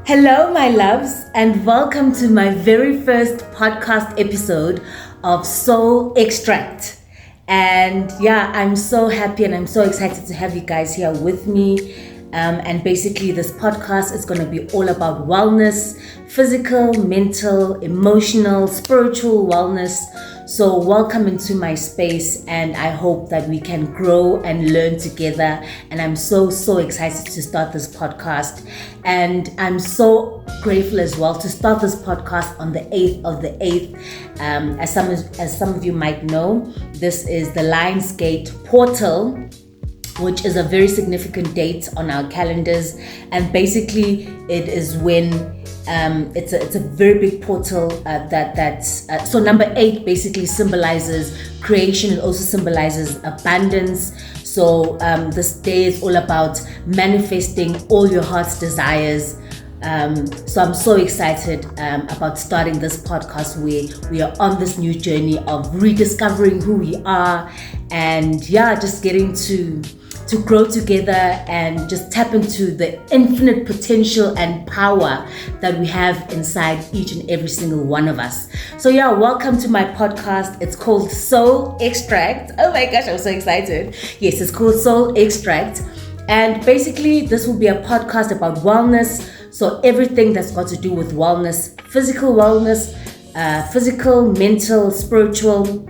Hello, my loves, and welcome to my very first podcast episode of Soul Extract. And I'm so happy and I'm so excited to have you guys here with me. And basically, this podcast is going to be all about wellness, physical, mental, emotional, spiritual wellness. So welcome into my space, and I hope that we can grow and learn together. And I'm so excited to start this podcast. And I'm so grateful as well to start this podcast on the 8th of the 8th. As some of you might know, this is the Lionsgate portal, which is a very significant date on our calendars. And basically it is when it's a very big portal so number 8 basically symbolizes creation. It also symbolizes abundance. So this day is all about manifesting all your heart's desires. So I'm so excited about starting this podcast where we are on this new journey of rediscovering who we are, and just getting to grow together and just tap into the infinite potential and power that we have inside each and every single one of us. So welcome to my podcast. It's called Soul Extract. Oh my gosh, I'm so excited. Yes, it's called Soul Extract. And basically this will be a podcast about wellness. So everything that's got to do with wellness, physical, mental, spiritual.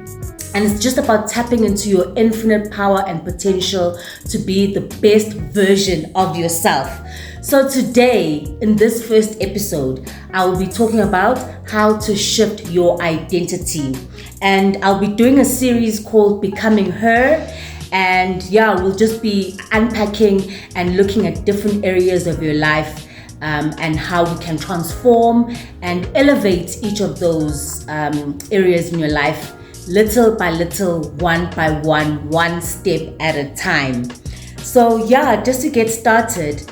And it's just about tapping into your infinite power and potential to be the best version of yourself. So today, in this first episode, I will be talking about how to shift your identity. And I'll be doing a series called Becoming Her. And we'll just be unpacking and looking at different areas of your life, and how we can transform and elevate each of those areas in your life, little by little, one by one step at a time. So just to get started,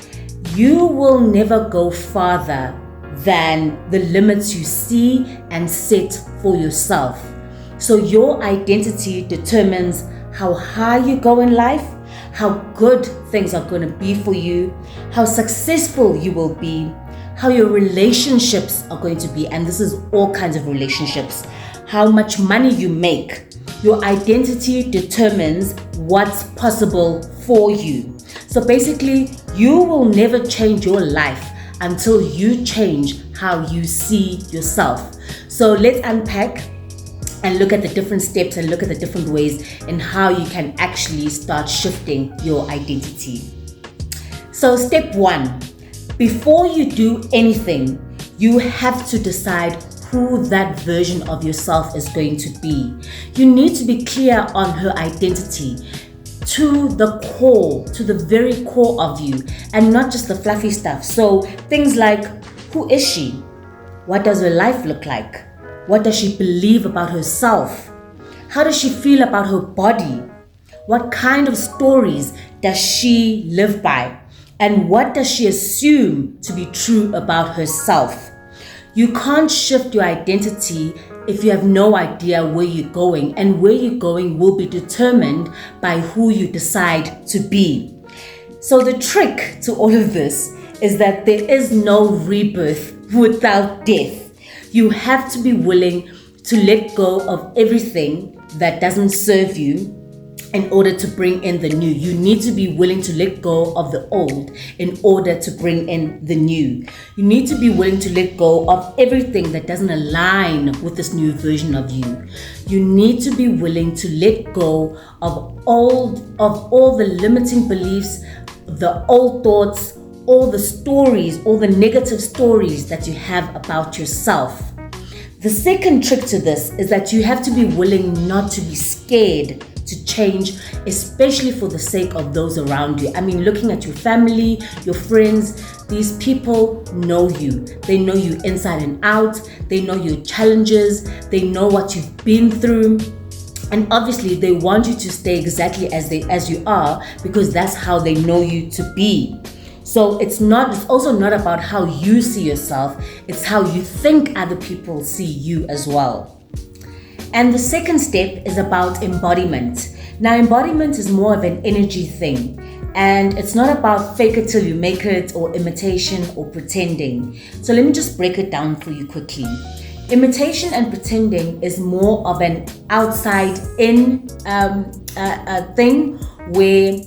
you will never go farther than the limits you see and set for yourself. So your identity determines how high you go in life, how good things are going to be for you, how successful you will be, how your relationships are going to be, and this is all kinds of relationships, how much money you make. Your identity determines what's possible for you. So basically, you will never change your life until you change how you see yourself. So let's unpack and look at the different steps and look at the different ways in how you can actually start shifting your identity. So step 1, before you do anything, you have to decide who that version of yourself is going to be. You need to be clear on her identity to the core, to the very core of you, and not just the fluffy stuff. So things like, who is she? What does her life look like? What does she believe about herself? How does she feel about her body? What kind of stories does she live by? And what does she assume to be true about herself? You can't shift your identity if you have no idea where you're going, and where you're going will be determined by who you decide to be. So the trick to all of this is that there is no rebirth without death. You have to be willing to let go of everything that doesn't serve you in order to bring in the new. You need to be willing to let go of the old in order to bring in the new. You need to be willing to let go of everything that doesn't align with this new version of you. You need to be willing to let go of all the limiting beliefs, the old thoughts, all the stories, all the negative stories that you have about yourself. The second trick to this is that you have to be willing not to be scared to change, especially for the sake of those around you. I mean, looking at your family, your friends, these people know you. They know you inside and out. They know your challenges. They know what you've been through. And obviously they want you to stay exactly as you are, because that's how they know you to be. So it's also not about how you see yourself, it's how you think other people see you as well. And the second step is about embodiment. Now, embodiment is more of an energy thing, and it's not about fake it till you make it or imitation or pretending. So let me just break it down for you quickly. Imitation and pretending is more of an outside in thing, where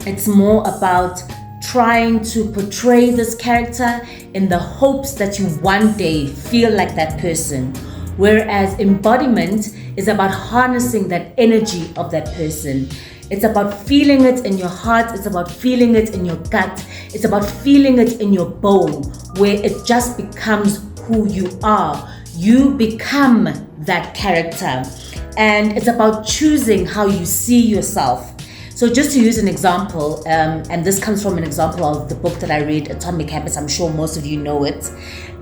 it's more about trying to portray this character in the hopes that you one day feel like that person. Whereas embodiment is about harnessing that energy of that person. It's about feeling it in your heart. It's about feeling it in your gut. It's about feeling it in your bone, where it just becomes who you are. You become that character. And it's about choosing how you see yourself. So just to use an example, and this comes from an example of the book that I read, Atomic Habits. I'm sure most of you know it.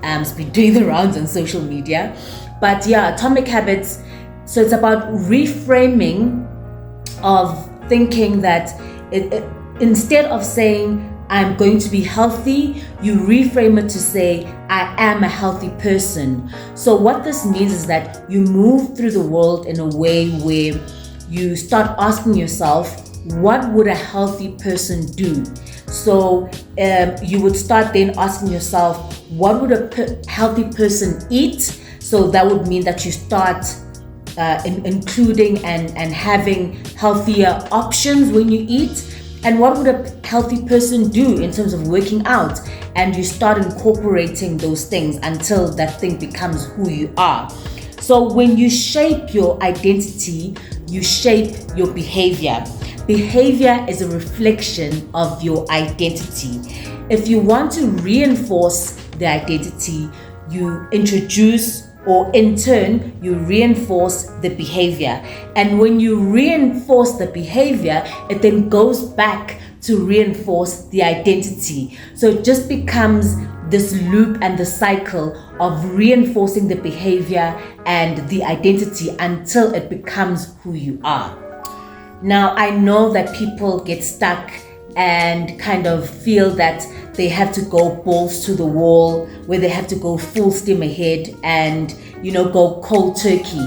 It's been doing the rounds on social media. But yeah, Atomic Habits. So it's about reframing of thinking that instead of saying, I'm going to be healthy, you reframe it to say, I am a healthy person. So what this means is that you move through the world in a way where you start asking yourself, what would a healthy person do? So you would start then asking yourself, what would a healthy person eat? So that would mean that you start including and having healthier options when you eat. And what would a healthy person do in terms of working out? And you start incorporating those things until that thing becomes who you are. So when you shape your identity, you shape your behavior. Behavior is a reflection of your identity. If you want to reinforce the identity, you introduce, or in turn, you reinforce the behavior. And when you reinforce the behavior, it then goes back to reinforce the identity. So it just becomes this loop and the cycle of reinforcing the behavior and the identity until it becomes who you are. Now, I know that people get stuck and kind of feel that they have to go balls to the wall, where they have to go full steam ahead and, go cold turkey.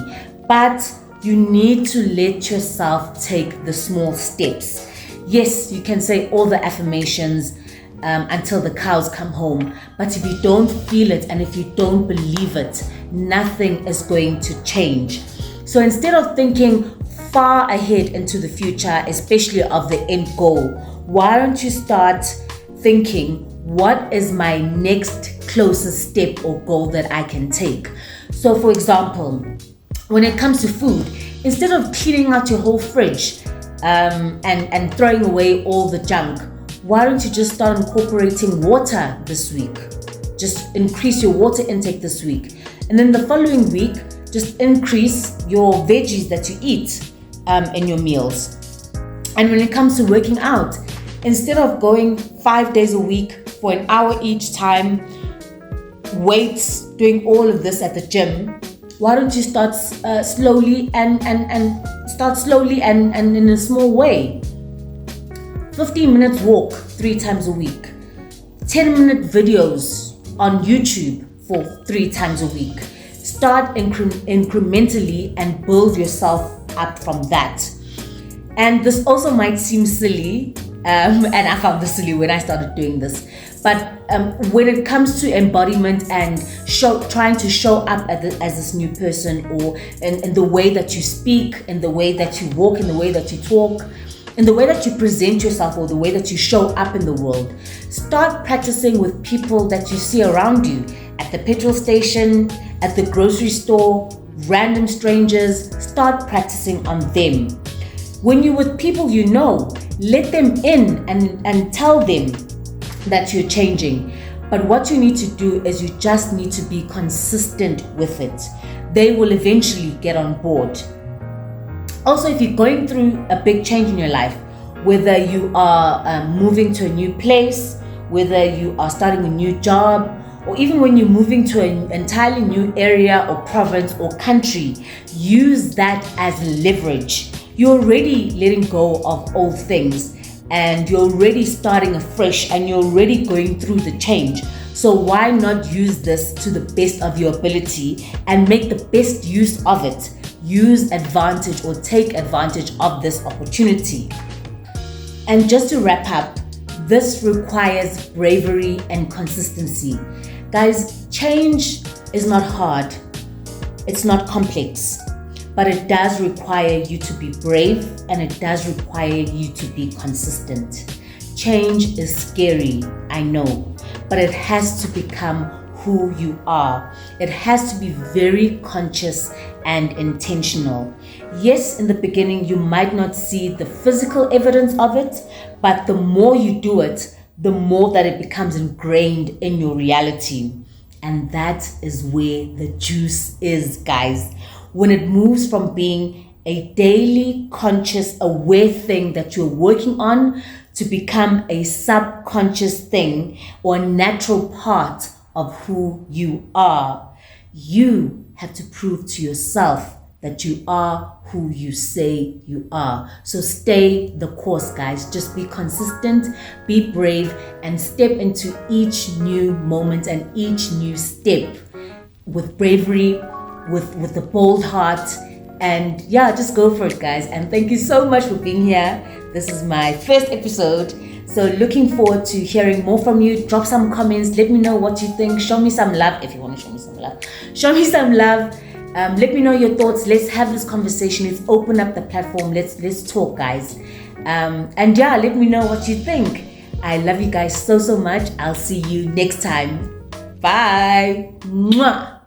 But you need to let yourself take the small steps. Yes, you can say all the affirmations until the cows come home. But if you don't feel it and if you don't believe it, nothing is going to change. So instead of thinking far ahead into the future, especially of the end goal, why don't you start thinking, what is my next closest step or goal that I can take? So for example, when it comes to food, instead of cleaning out your whole fridge and throwing away all the junk, why don't you just start incorporating water this week? Just increase your water intake this week. And then the following week, just increase your veggies that you eat in your meals. And when it comes to working out, instead of going 5 days a week for an hour each time, weights, doing all of this at the gym, why don't you start slowly and in a small way? 15 minutes walk 3 times a week, 10-minute videos on YouTube for 3 times a week. Start incrementally and build yourself up from that. And this also might seem silly, and I found this silly when I started doing this, but when it comes to embodiment and trying to show up as this new person, or in the way that you speak, in the way that you walk, in the way that you talk, in the way that you present yourself, or the way that you show up in the world, start practicing with people that you see around you, at the petrol station, at the grocery store, random strangers. Start practicing on them. When you're with people you know, let them in and tell them that you're changing. But what you need to do is you just need to be consistent with it. They will eventually get on board. Also, if you're going through a big change in your life, whether you are moving to a new place, whether you are starting a new job, or even when you're moving to an entirely new area or province or country, use that as leverage. You're already letting go of old things, and you're already starting afresh, and you're already going through the change. So why not use this to the best of your ability and make the best use of it? use advantage or take advantage of this opportunity. And just to wrap up, this requires bravery and consistency. Guys, change is not hard. It's not complex, but it does require you to be brave, and it does require you to be consistent. Change is scary, I know, but it has to become who you are. It has to be very conscious and intentional. Yes, in the beginning, you might not see the physical evidence of it, but the more you do it, the more that it becomes ingrained in your reality. And that is where the juice is, guys. When it moves from being a daily, conscious, aware thing that you're working on to become a subconscious thing or a natural part of who you are, you have to prove to yourself that you are who you say you are. So stay the course, guys. Just be consistent, be brave, and step into each new moment and each new step with bravery, with a bold heart. And yeah, just go for it, guys. And thank you so much for being here. This is my first episode. So looking forward to hearing more from you. Drop some comments. Let me know what you think. Show me some love if you want to show me some love. Show me some love. Let me know your thoughts. Let's have this conversation. Let's open up the platform. Let's talk, guys. And yeah, let me know what you think. I love you guys so much. I'll see you next time. Bye. Mwah.